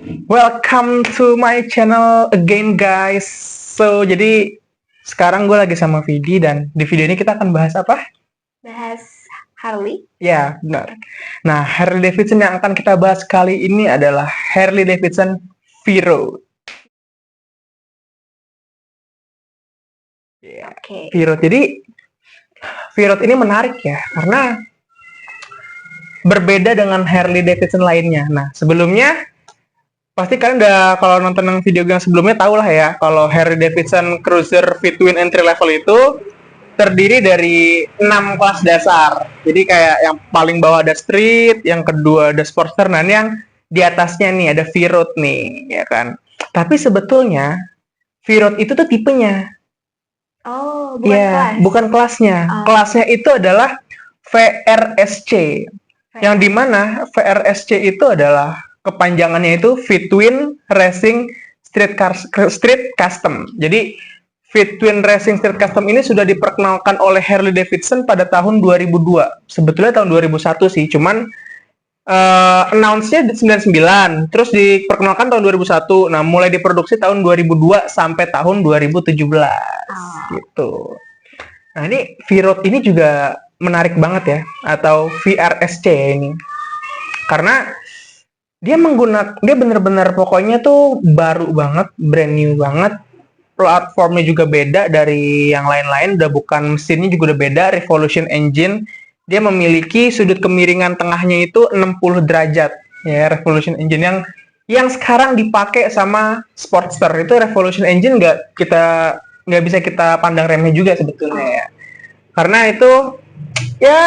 Welcome to my channel again guys. So jadi sekarang gue lagi sama Vidi dan di video ini kita akan bahas apa? Bahas Harley. Ya benar. Nah Harley Davidson yang akan kita bahas kali ini adalah Harley Davidson V-Road. Oke. V-Road. Jadi V-Road ini menarik ya karena berbeda dengan Harley Davidson lainnya. Nah sebelumnya pasti kalian udah kalau nonton yang video yang sebelumnya tahu lah ya kalau Harley Davidson Cruiser V-Twin Entry Level itu terdiri dari 6 kelas dasar. Jadi kayak yang paling bawah ada Street, yang kedua ada Sportster, dan yang di atasnya nih ada V-Road nih, ya kan. Tapi sebetulnya V-Road itu tuh tipenya. Oh, bukan ya, kelas. Bukan kelasnya. Kelasnya itu adalah VRSC. Yang dimana VRSC itu adalah kepanjangannya itu V-Twin Racing Street Custom. Jadi V-Twin Racing Street Custom ini sudah diperkenalkan oleh Harley Davidson pada tahun 2002. Sebetulnya tahun 2001 sih, cuman announce-nya 99, terus diperkenalkan tahun 2001. Nah, mulai diproduksi tahun 2002 sampai tahun 2017 gitu. Nah, ini V-Road ini juga menarik banget ya, atau VRSC ini. Karena dia bener-bener pokoknya tuh baru banget, brand new banget. Platformnya juga beda dari yang lain-lain, udah bukan mesinnya juga udah beda, Revolution Engine. Dia memiliki sudut kemiringan tengahnya itu 60 derajat. Ya, Revolution Engine yang sekarang dipakai sama Sportster. Itu Revolution Engine nggak bisa kita pandang remeh juga sebetulnya ya. Karena itu ya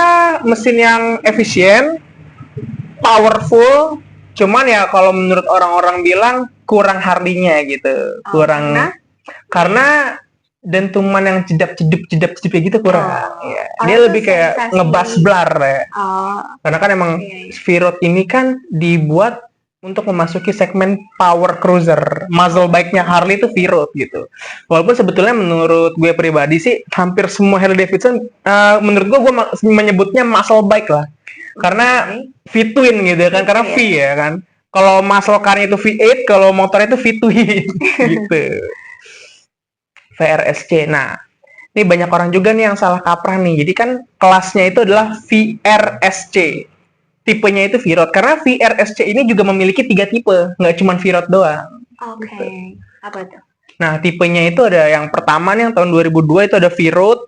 mesin yang efisien, powerful, cuman ya kalau menurut orang-orang bilang kurang Harley-nya gitu. Karena dentuman yang jedap-jedap gitu kurang. Ya. Dia lebih kayak ngebas blar ya. Karena kan emang V-Road ini kan dibuat untuk memasuki segmen power cruiser. Muscle bike-nya Harley itu V-Road gitu. Walaupun sebetulnya menurut gue pribadi sih hampir semua Harley Davidson menurut gue menyebutnya muscle bike lah. Karena V-Twin gitu kan, karena V ya kan. Kalau muscle car-nya itu V8, kalau motornya itu V-Twin gitu. VRSC. Nah, ini banyak orang juga nih yang salah kaprah nih. Jadi kan kelasnya itu adalah VRSC. Tipenya itu V-Road. Karena VRSC ini juga memiliki 3 tipe. Nggak cuma V-Road doang. Oke. Gitu. Apa itu? Nah, tipenya itu ada yang pertama nih yang tahun 2002 itu ada V-Road.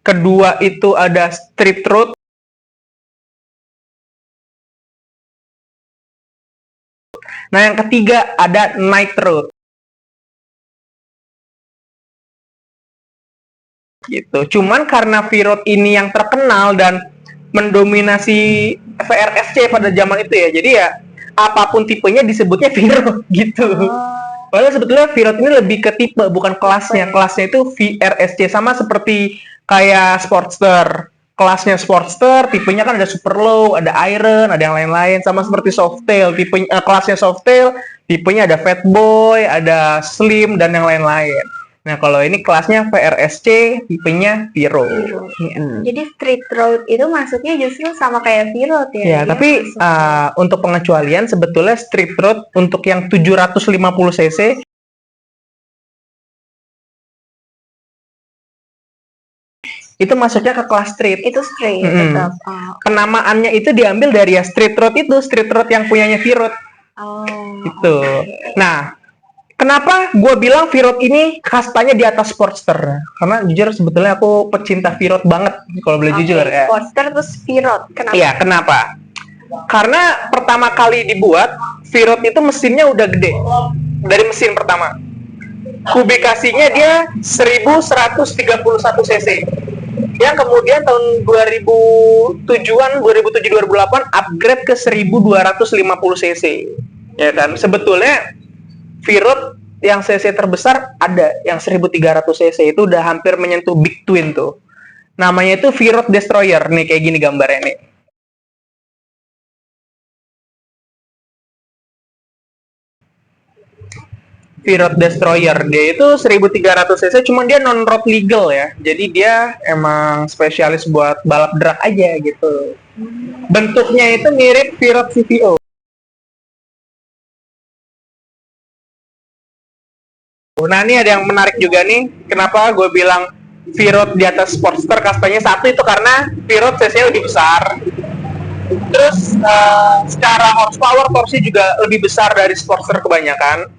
Kedua itu ada Street Road. Nah, yang ketiga ada Night Road. Gitu. Cuman karena V-Road ini yang terkenal dan mendominasi VRSC pada zaman itu ya. Jadi ya apapun tipenya disebutnya V-Road gitu. Padahal sebetulnya V-Road ini lebih ke tipe, bukan kelasnya. Kelasnya itu VRSC, sama seperti kayak Sportster. Kelasnya Sportster, tipenya kan ada Super Low, ada Iron, ada yang lain-lain. Sama seperti Softail, kelasnya Softail, tipenya ada Fat Boy, ada Slim, dan yang lain-lain. Nah, kalau ini kelasnya VRSC, tipenya V-Road. Jadi Street Road itu masuknya justru sama kayak V-Road ya? Ya, tapi untuk pengecualian sebetulnya Street Road untuk yang 750 cc itu masuknya ke kelas street. Itu street tetap. Penamaannya itu diambil dari ya Street Road itu, Street Road yang punyanya V-Road. Gitu. Nah, kenapa gue bilang V-Road ini kastanya di atas Sportster? Karena jujur sebetulnya aku pecinta V-Road banget, kalau boleh jujur ya. Sportster terus V-Road, kenapa? Iya, kenapa? Karena pertama kali dibuat, V-Road itu mesinnya udah gede. Dari mesin pertama. Kubikasinya dia 1131 cc. Yang kemudian tahun 2007-an, 2007-2008 upgrade ke 1250 cc. Ya kan? Sebetulnya V-Road yang cc terbesar ada yang 1300 cc, itu udah hampir menyentuh Big Twin tuh. Namanya itu V-Road Destroyer. Nih kayak gini gambarnya nih. V-Road Destroyer, dia itu 1300 cc, cuman dia non-road legal ya. Jadi dia emang spesialis buat balap drag aja gitu. Bentuknya itu mirip Virot CVO. Nah ini ada yang menarik juga nih. Kenapa gue bilang Virot di atas Sportster? Kastanya satu itu karena Virot cc-nya lebih besar. Terus secara horsepower torsi juga lebih besar dari Sportster kebanyakan.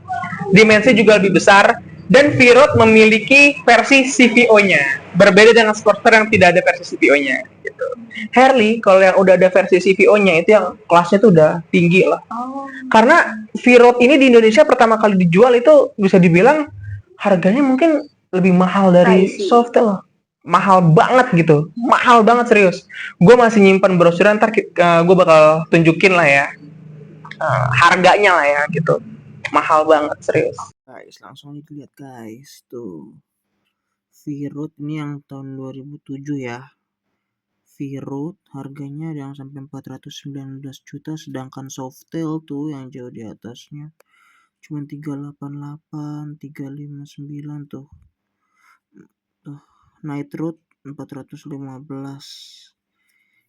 Dimensi juga lebih besar. Dan Virot memiliki versi CVO-nya. Berbeda dengan Sportster yang tidak ada versi CVO-nya. Gitu. Harley, kalau yang udah ada versi CVO-nya itu yang kelasnya tuh udah tinggi lah. Oh. Karena Virot ini di Indonesia pertama kali dijual itu bisa dibilang harganya mungkin lebih mahal dari Pricey. Softail loh. Mahal banget gitu. Mahal banget serius. Gue masih nyimpan brosurnya, ntar gue bakal tunjukin lah ya. Harganya lah ya gitu. Mahal banget serius. Guys, langsung dilihat guys, tuh Virot ini yang tahun 2007 ya. Virot harganya ada yang sampai 419 juta, sedangkan Softail tuh yang jauh di atasnya cuma 388, 359 tuh. Night Road 415.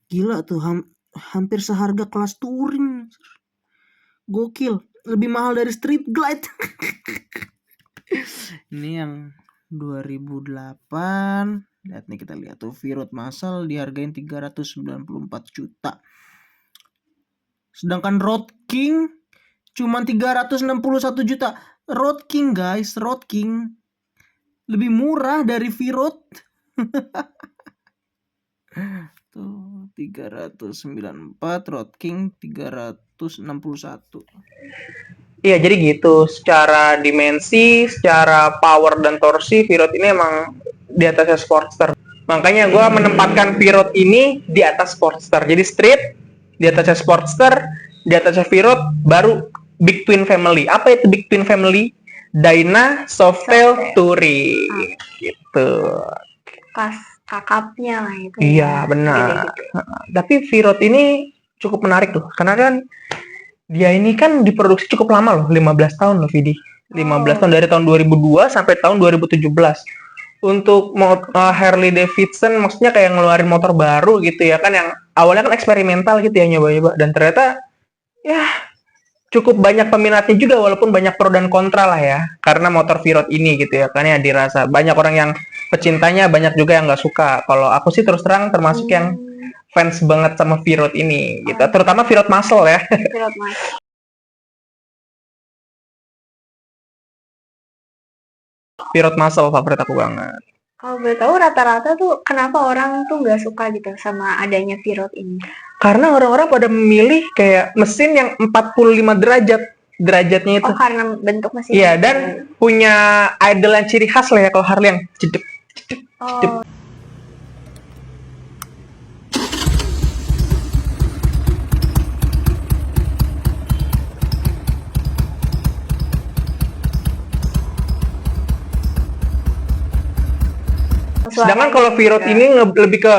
Gila tuh, hampir seharga kelas touring. Gokil, lebih mahal dari Street Glide. Ini yang 2008. Lihat nih, kita lihat tuh Virot Muscle dihargain 394 juta. Sedangkan Road King cuma 361 juta. Road King guys, Road King lebih murah dari Virot. Tuh 394, Road King 361. Iya, jadi gitu. Secara dimensi, secara power dan torsi, Virot ini emang di atasnya Sportster. Makanya gue menempatkan Virot ini di atas Sportster. Jadi street, di atasnya Sportster, di atasnya Virot, baru Big Twin Family. Apa itu Big Twin Family? Dyna, Softail, Touring. Gitu. Pas kakapnya lah itu. Iya, benar. Tapi Virot ini cukup menarik tuh. Karena kan dia ini kan diproduksi cukup lama loh, 15 tahun loh Vidi. 15 tahun dari tahun 2002 sampai tahun 2017. Untuk Harley Davidson maksudnya kayak ngeluarin motor baru gitu ya kan, yang awalnya kan eksperimental gitu ya, nyoba-nyoba, dan ternyata ya cukup banyak peminatnya juga walaupun banyak pro dan kontra lah ya, karena motor Virot ini gitu ya kan, ya dirasa banyak orang yang pecintanya, banyak juga yang nggak suka. Kalau aku sih terus terang termasuk yang fans banget sama Virot ini gitu, terutama Virot Muscle ya. Virot Muscle. Virot Muscle favorit aku banget. Kalau boleh tahu rata-rata tuh kenapa orang tuh nggak suka gitu sama adanya Virot ini? Karena orang-orang pada memilih kayak mesin yang 45 derajatnya itu. Oh, karena bentuk mesin. Iya, dan punya idle yang ciri khas lah ya kalau Harley, yang jedep. Oh. Sedangkan kalau Virot ini lebih ke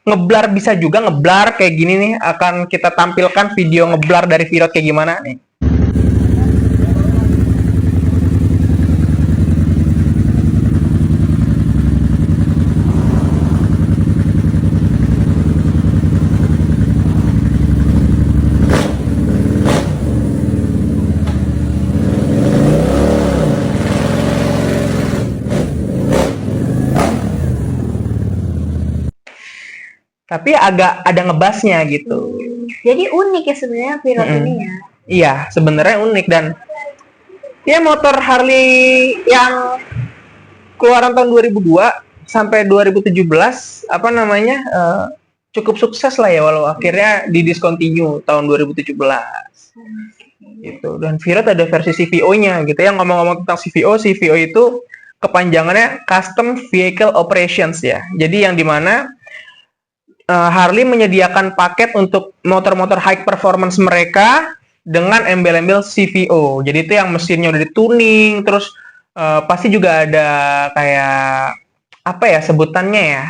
ngeblar, bisa juga ngeblar kayak gini nih. Akan kita tampilkan video ngeblar dari Virot kayak gimana nih. Tapi agak ada ngebasnya gitu. Jadi unik ya sebenarnya Virot ini ya. Iya, sebenarnya unik, dan ya motor Harley yang keluaran tahun 2002 sampai 2017 apa namanya cukup sukses lah ya, walau akhirnya didiscontinue tahun 2017. Gitu. Dan Virot ada versi CVO-nya gitu ya. Ngomong-ngomong tentang CVO itu kepanjangannya Custom Vehicle Operations ya. Jadi yang dimana Harley menyediakan paket untuk motor-motor high performance mereka dengan embel-embel CVO. Jadi itu yang mesinnya udah dituning, terus pasti juga ada kayak apa ya sebutannya ya.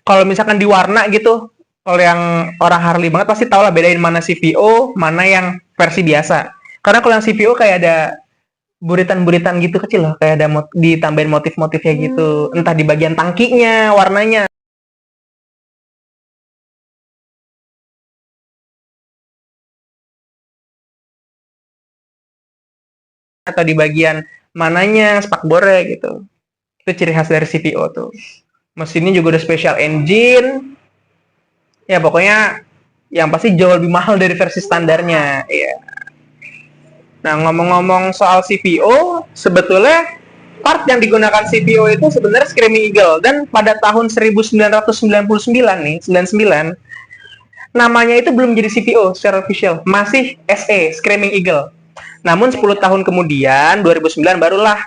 Kalau misalkan di warna gitu, kalau yang orang Harley banget pasti tahu lah bedain mana CVO, mana yang versi biasa. Karena kalau yang CVO kayak ada buritan-buritan gitu kecil loh, kayak ada ditambahin motif-motifnya gitu, entah di bagian tangkinya, warnanya. atau di bagian mananya, spakbornya gitu. Itu ciri khas dari CVO tuh. Mesinnya juga udah special engine. Ya pokoknya yang pasti jauh lebih mahal dari versi standarnya. Iya. Nah, ngomong-ngomong soal CVO, sebetulnya part yang digunakan CVO itu sebenarnya Screaming Eagle, dan pada tahun 1999 nih, 99, namanya itu belum jadi CVO secara official, masih SE, Screaming Eagle. Namun 10 tahun kemudian, 2009 barulah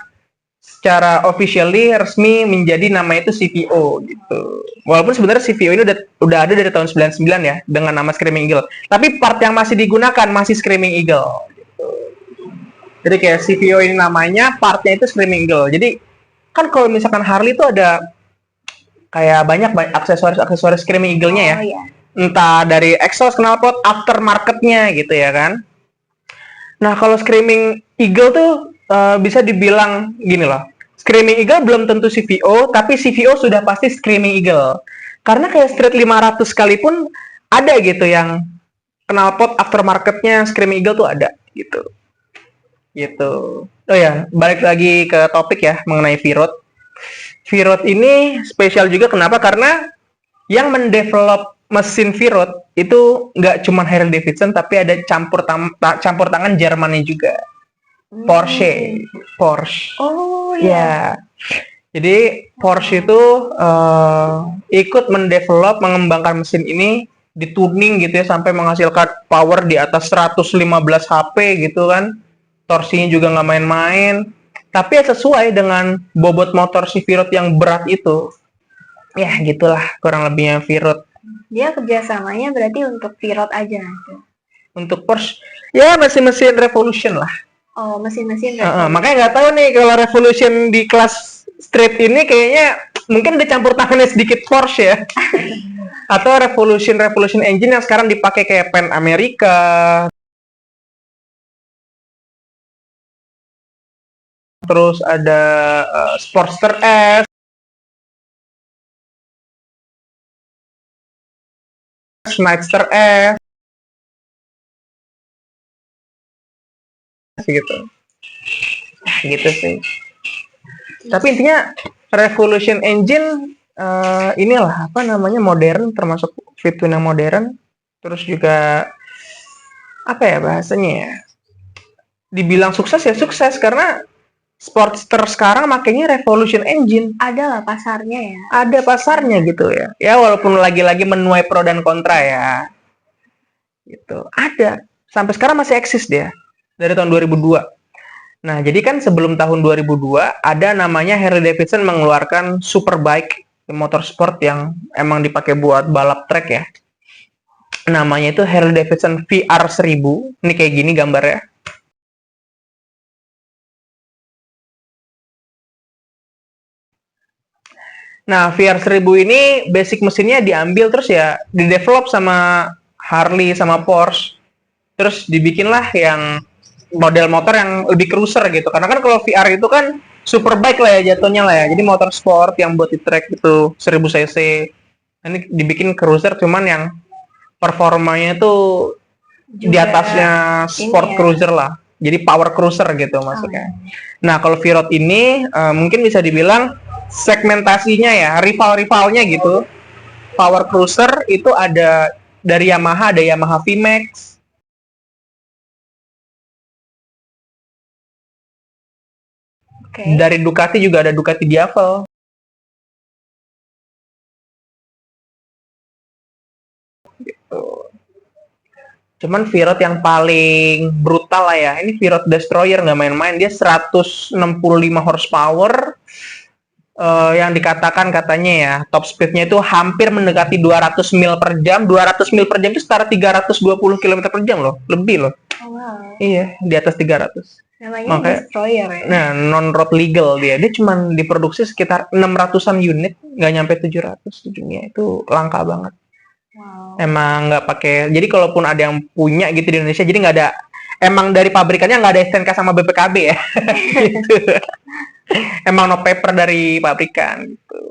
secara officially resmi menjadi nama itu CVO gitu. Walaupun sebenarnya CVO ini udah ada dari tahun 99 ya dengan nama Screaming Eagle. Tapi part yang masih digunakan masih Screaming Eagle. Jadi kayak CVO ini namanya, partnya itu Screaming Eagle. Jadi kan kalau misalkan Harley itu ada kayak banyak aksesoris Screaming Eagle-nya ya. Oh iya. Entah dari exhaust, knalpot, aftermarket-nya gitu ya kan. Nah, kalau Screaming Eagle tuh bisa dibilang gini loh. Screaming Eagle belum tentu CVO, tapi CVO sudah pasti Screaming Eagle. Karena kayak Street 500 sekalipun ada gitu yang knalpot aftermarket-nya Screaming Eagle tuh ada gitu. Gitu. Oh ya, balik lagi ke topik ya mengenai V-Rod. V-Rod ini spesial juga kenapa? Karena yang mendevelop mesin V-Rod itu nggak cuma Harley Davidson, tapi ada campur tangan Jermannya juga. Porsche. Oh Ya. Jadi Porsche itu ikut mendevelop, mengembangkan mesin ini, dituning gitu ya sampai menghasilkan power di atas 115 HP gitu kan. Torsinya juga nggak main-main. Tapi ya sesuai dengan bobot motor si V-Rod yang berat itu. Ya gitulah kurang lebihnya V-Rod. Dia kerjasamanya berarti untuk V-Rod aja gitu. Untuk Porsche, ya mesin-mesin Revolution lah. Oh, mesin-mesin. Makanya nggak tahu nih kalau Revolution di kelas street ini kayaknya mungkin ada campur tangannya sedikit Porsche ya. Atau Revolution engine yang sekarang dipakai kayak Pan America. Terus ada Sportster S, Nightster S, gitu. Gitu sih. Tapi intinya Revolution Engine inilah apa namanya modern, termasuk fitur yang modern. Terus juga apa ya bahasanya ya? Dibilang sukses ya sukses karena Sportster sekarang makanya Revolution Engine. Ada lah pasarnya ya. Ada pasarnya gitu ya. Ya walaupun lagi-lagi menuai pro dan kontra ya. Gitu. Ada. Sampai sekarang masih eksis dia. Dari tahun 2002. Nah, jadi kan sebelum tahun 2002 ada namanya Harley Davidson mengeluarkan Superbike, motor sport yang emang dipakai buat balap trek ya. Namanya itu Harley Davidson VR 1000. Ini kayak gini gambarnya. Nah, VR 1000 ini basic mesinnya diambil terus ya di-develop sama Harley sama Porsche. Terus dibikinlah yang model motor yang lebih cruiser gitu. Karena kan kalau VR itu kan superbike lah ya jatuhnya lah ya. Jadi motor sport yang buat di track itu 1000 cc. Ini dibikin cruiser cuman yang performanya tuh di atasnya sport cruiser lah. Jadi power cruiser gitu maksudnya. Nah, kalau V-Rod ini mungkin bisa dibilang segmentasinya ya, rival-rivalnya gitu. Power cruiser itu ada dari Yamaha, ada Yamaha VMAX. Dari Ducati juga ada Ducati Diavel. Gitu. Cuman V-Rod yang paling brutal lah ya. Ini V-Rod Destroyer nggak main-main. Dia 165 horsepower. Yang dikatakan katanya ya top speednya itu hampir mendekati 200 mil per jam. 200 mil per jam itu setara 320 km per jam loh, lebih loh. Oh, wow. Iya, di atas 300. Namanya Makanya, Destroyer ya. Nah, non-road legal dia. Dia cuma diproduksi sekitar 600-an unit, nggak nyampe 700 di dunia. Itu langka banget. Wow. Emang nggak pakai. Jadi kalaupun ada yang punya gitu di Indonesia, jadi nggak ada. Emang dari pabrikannya nggak ada STNK sama BPKB ya. Gitu. Emang no paper dari pabrikan gitu.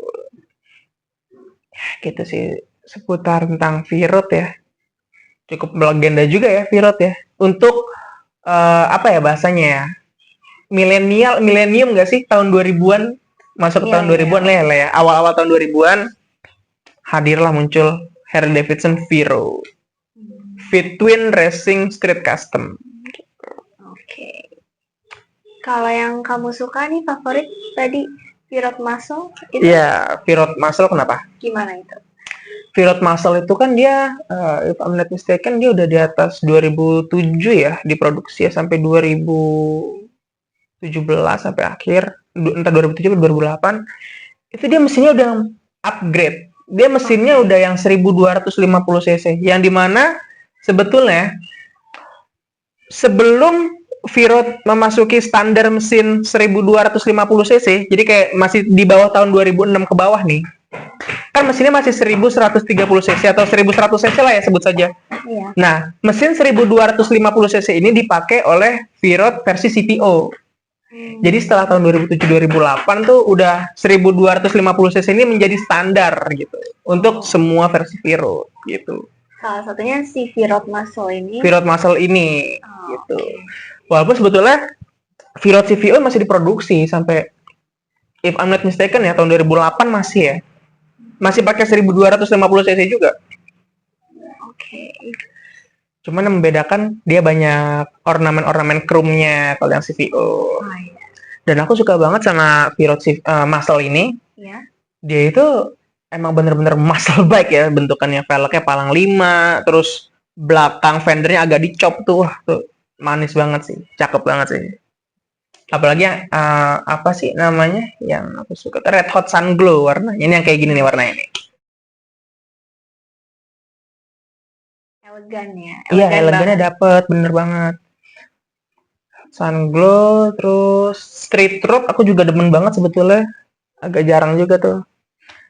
Gitu sih seputar tentang V-Rod ya. Cukup legenda juga ya V-Rod ya. Untuk apa ya bahasanya ya? milenium nggak sih, tahun 2000-an, masuk ke Iya, tahun 2000-an lah ya, awal-awal tahun 2000-an hadirlah muncul Harley Davidson Vero Fitwin Racing Street Custom. Oke. Kalau yang kamu suka nih favorit tadi Pirot Muscle itu Iya, Vero Muscle kenapa? gimana itu? Vero Muscle itu kan dia, if I'm not mistaken, dia udah di atas 2007 ya diproduksi ya, sampai 2017 sampai akhir, entah 2007 atau 2008. Itu dia mesinnya udah upgrade. Dia mesinnya udah yang 1250 cc, yang dimana sebetulnya sebelum Viro memasuki standar mesin 1250 cc, jadi kayak masih di bawah tahun 2006 ke bawah nih, kan mesinnya masih 1130 cc atau 1100 cc lah ya, sebut saja. Iya. Nah, mesin 1250 cc ini dipakai oleh Viro versi CTO. Jadi setelah tahun 2007-2008 tuh udah 1250 cc ini menjadi standar gitu untuk semua versi Viro gitu. Salah satunya si Pirot Muscle ini. Viro Muscle ini gitu. Oke. Walaupun sebetulnya Viro CVO masih diproduksi sampai, if I'm not mistaken ya, tahun 2008 masih ya. Masih pakai 1250 cc juga. Oke. Cuman yang membedakan dia banyak ornamen-ornamen chrome-nya kalau yang CVO. Oh, iya. Dan aku suka banget sama Viro Muscle ini. Ya. Dia itu emang bener-bener muscle bike ya, bentukannya velgnya palang 5, terus belakang fendernya agak dicop tuh. Wah, tuh manis banget sih, cakep banget sih. Apalagi yang apa sih namanya yang aku suka, Red Hot Sun Glow warnanya. Ini yang kayak gini nih warnanya nih. Elegan ya. Iya, elegannya banget. dapet, bener banget. Sun Glow, terus Street Road aku juga demen banget sebetulnya. Agak jarang juga tuh.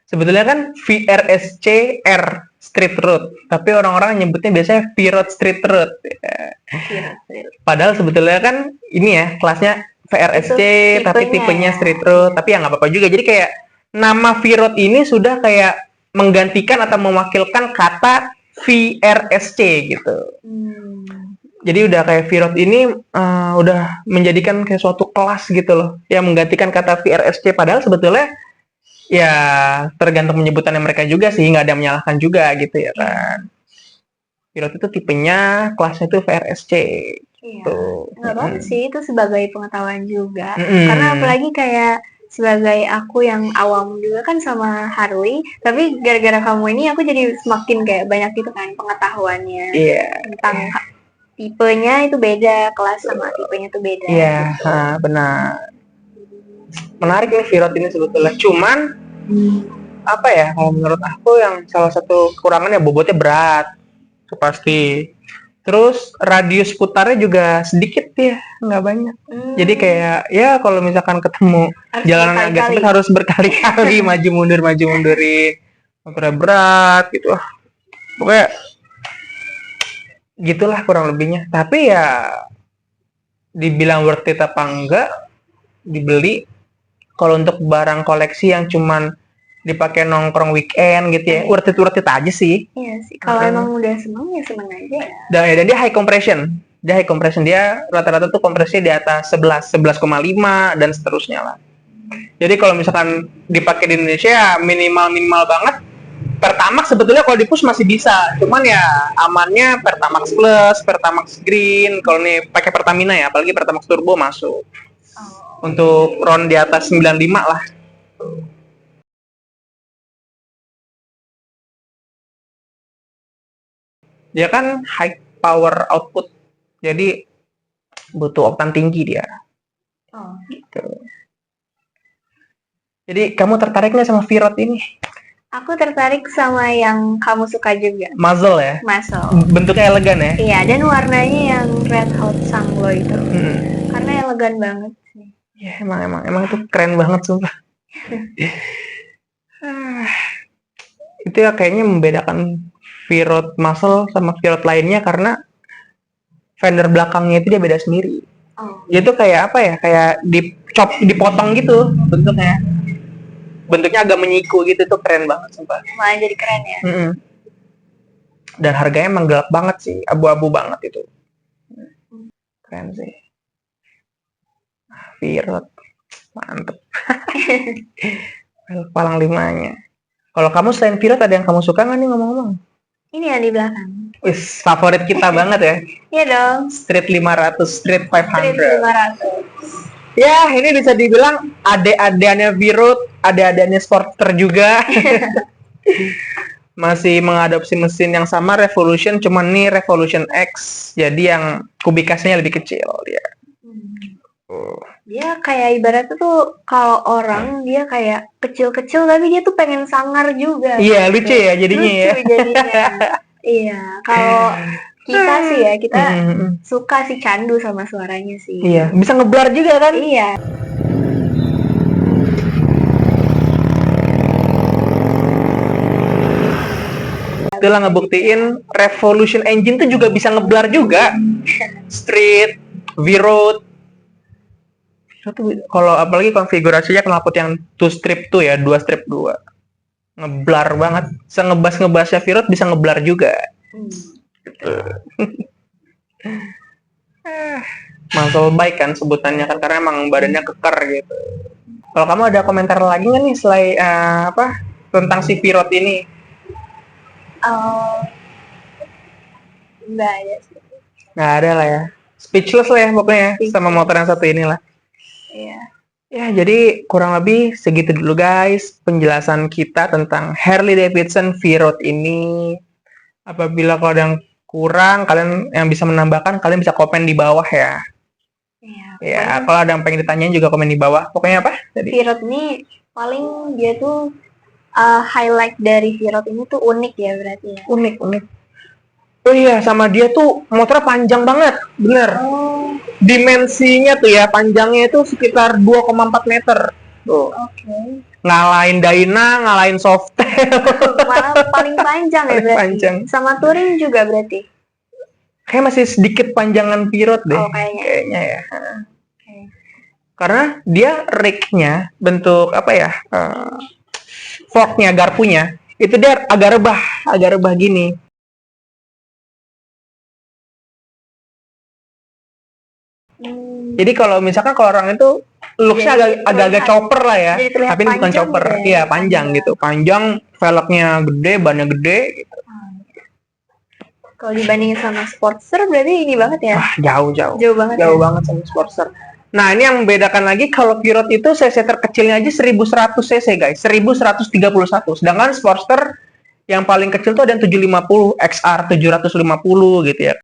Sebetulnya kan VRSC R Street Road, tapi orang-orang nyebutnya biasanya V-Road Street Road. Pirot. Padahal sebetulnya kan ini ya kelasnya VRSC, Itu tapi tipenya tipenya ya. Street Road, tapi ya nggak apa-apa juga. Jadi kayak nama V-Road ini sudah kayak menggantikan atau mewakilkan kata VRSC gitu. Jadi udah kayak V-Road ini udah menjadikan kayak suatu kelas gitu loh, yang menggantikan kata VRSC. Padahal sebetulnya ya tergantung penyebutannya mereka juga sih, nggak ada yang menyalahkan juga gitu ya kan. V-Road itu tipenya, kelasnya itu VRSC. Iya. Tuh. Nggak apa-apa sih, itu sebagai pengetahuan juga. Mm-mm. Karena apalagi kayak sebagai aku yang awam juga kan sama Harley, tapi gara-gara kamu ini aku jadi semakin kayak banyak gitu kan pengetahuannya Iya. tentang tipenya itu beda, kelas sama tipenya itu beda. Iya, gitu. benar. Menarik nih V-Road ini sebetulnya. Cuman apa ya, kalau menurut aku yang salah satu kekurangannya bobotnya berat, itu pasti. Terus radius putarnya juga sedikit ya, nggak banyak. Jadi kayak ya kalau misalkan ketemu Harus jalanan agak berkali-kali. sempit harus berkali-kali maju mundurin, motornya berat gitu. Pokoknya gitulah kurang lebihnya. Tapi ya dibilang worth it apa enggak dibeli, kalau untuk barang koleksi yang cuman dipakai nongkrong weekend gitu ya, worth it aja sih. Iya sih, kalau emang udah seneng ya seneng aja ya. Dan dia high compression. Dia rata-rata tuh kompresinya di atas 11,5 dan seterusnya lah. Jadi kalau misalkan dipakai di Indonesia ya minimal banget Pertamax sebetulnya kalau di push masih bisa. Cuman ya amannya Pertamax Plus, Pertamax Green. Kalau nih pakai Pertamina ya, apalagi Pertamax Turbo masuk. Untuk RON di atas 95 lah. Dia kan high power output, jadi butuh oktan tinggi dia. Gitu. Jadi kamu tertarik nggak sama V-Rod ini? Aku tertarik sama yang kamu suka juga, Muzzle ya? Muscle. Bentuknya elegan ya? Iya, dan warnanya yang Red Hot Sun Glow itu. Karena elegan banget sih. Ya emang itu keren banget sumpah. Itu ya kayaknya membedakan V-Rod Muscle sama V-Rod lainnya karena fender belakangnya itu dia beda sendiri. Dia tuh kayak apa ya? Kayak dipotong gitu bentuknya. Bentuknya agak menyiku gitu, tuh keren banget sumpah. Malah jadi keren ya. Dan harganya emang gelap banget sih, abu-abu banget itu. Keren sih. Virot. Mantep. Velg Panglima-nya. Kalau kamu selain Virot ada yang kamu suka nggak nih ngomong-ngomong? Ini yang di belakang. Wis, favorit kita banget ya. Iya dong. Street 500, Street 500. Street 500. Ya, ini bisa dibilang adik-adikannya Virut, adik-adikannya Sportster juga. Masih mengadopsi mesin yang sama Revolution, cuman nih Revolution X, jadi yang kubikasinya lebih kecil dia. Dia kayak ibaratnya tuh kalau orang dia kayak kecil-kecil tapi dia tuh pengen sangar juga. Iya, lucu ya jadinya ya. Lucu jadinya. Iya, kalau kita sih ya, kita suka sih candu sama suaranya sih. Iya, bisa ngeblar juga kan? Iya. Itulah ngebuktiin Revolution Engine tuh juga bisa ngeblar juga. Street, V-Road. Kalau apalagi konfigurasinya knalpot yang 2 strip tuh ya, 2 strip 2. Ngeblar banget. Bisa ngebas-ngebasnya V-Road bisa ngeblar juga. Muscle bike kan sebutannya kan karena emang badannya keker gitu. Kalau kamu ada komentar lagi nggak nih selain tentang si V-Road ini? Enggak ada sih. Nggak ada lah ya. Speechless lah ya pokoknya sama motor yang satu ini lah. Iya. Ya, jadi kurang lebih segitu dulu guys penjelasan kita tentang Harley Davidson V-Road ini. Apabila kalau ada yang kurang, kalian yang bisa menambahkan, kalian bisa komen di bawah ya. Iya. Ya, kalau ada yang pengen ditanyain juga komen di bawah. Pokoknya apa? Tadi. V-Road ini paling dia tuh highlight dari V-Road ini tuh unik ya berarti ya. Unik. Oh iya, sama dia tuh motornya panjang banget, bener. Oh, Dimensinya tuh ya, panjangnya itu sekitar 2,4 meter. Tuh. oke. Ngalahin Dyna, ngalahin Softail. Malah paling panjang ya Paling berarti. panjang. Sama Touring juga berarti. Kayak masih sedikit panjangan V-Road deh. Oh, kayaknya. Kayaknya ya. Oke. Karena dia rig-nya bentuk apa ya? Fork-nya, garpunya itu dia agak rebah gini. Jadi kalau misalkan kalau orang itu looks-nya agak chopper lah ya, tapi ini bukan chopper, gitu iya panjang gitu, panjang, velgnya gede, bannya gede. Gitu. Kalau dibandingin sama Sportster berarti ini banget ya? Wah jauh banget. Jauh banget sama Sportster. Nah ini yang membedakan lagi kalau V-Road itu cc terkecilnya aja 1100 cc guys, 1131. Sedangkan Sportster yang paling kecil tuh ada yang 750, XR 750 gitu ya.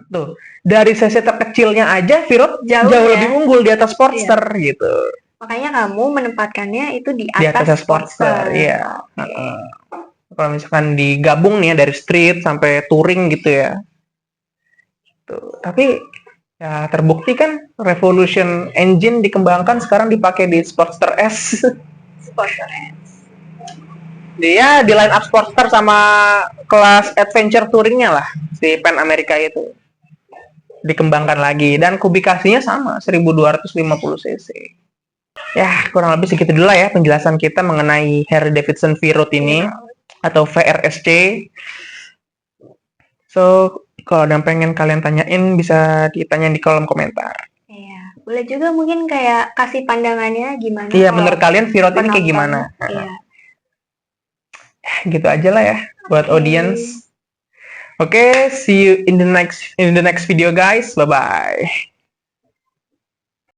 Tuh, dari cc terkecilnya aja V-Road jauh ya? lebih unggul di atas Sportster gitu. Makanya kamu menempatkannya itu di Di atas Sportster, iya. Kalau misalkan digabung nih ya, dari street sampai touring gitu ya. Tuh. Tapi ya terbukti kan Revolution Engine dikembangkan sekarang dipakai di Sportster S. Sportster S. Dia di line up Sportster sama kelas adventure touringnya lah, si Pan America itu. Dikembangkan lagi dan kubikasinya sama 1250 cc. Ya, kurang lebih segitu dulu lah ya penjelasan kita mengenai Harley Davidson V-Road ini atau VRSC. So, kalau ada yang pengen kalian tanyain bisa ditanya di kolom komentar. Iya, boleh juga mungkin kayak kasih pandangannya gimana. Iya, menurut kalian V-Road ini kayak gimana? Iya. Gitu aja lah ya buat audience. Oke, see you in the next video guys. Bye bye.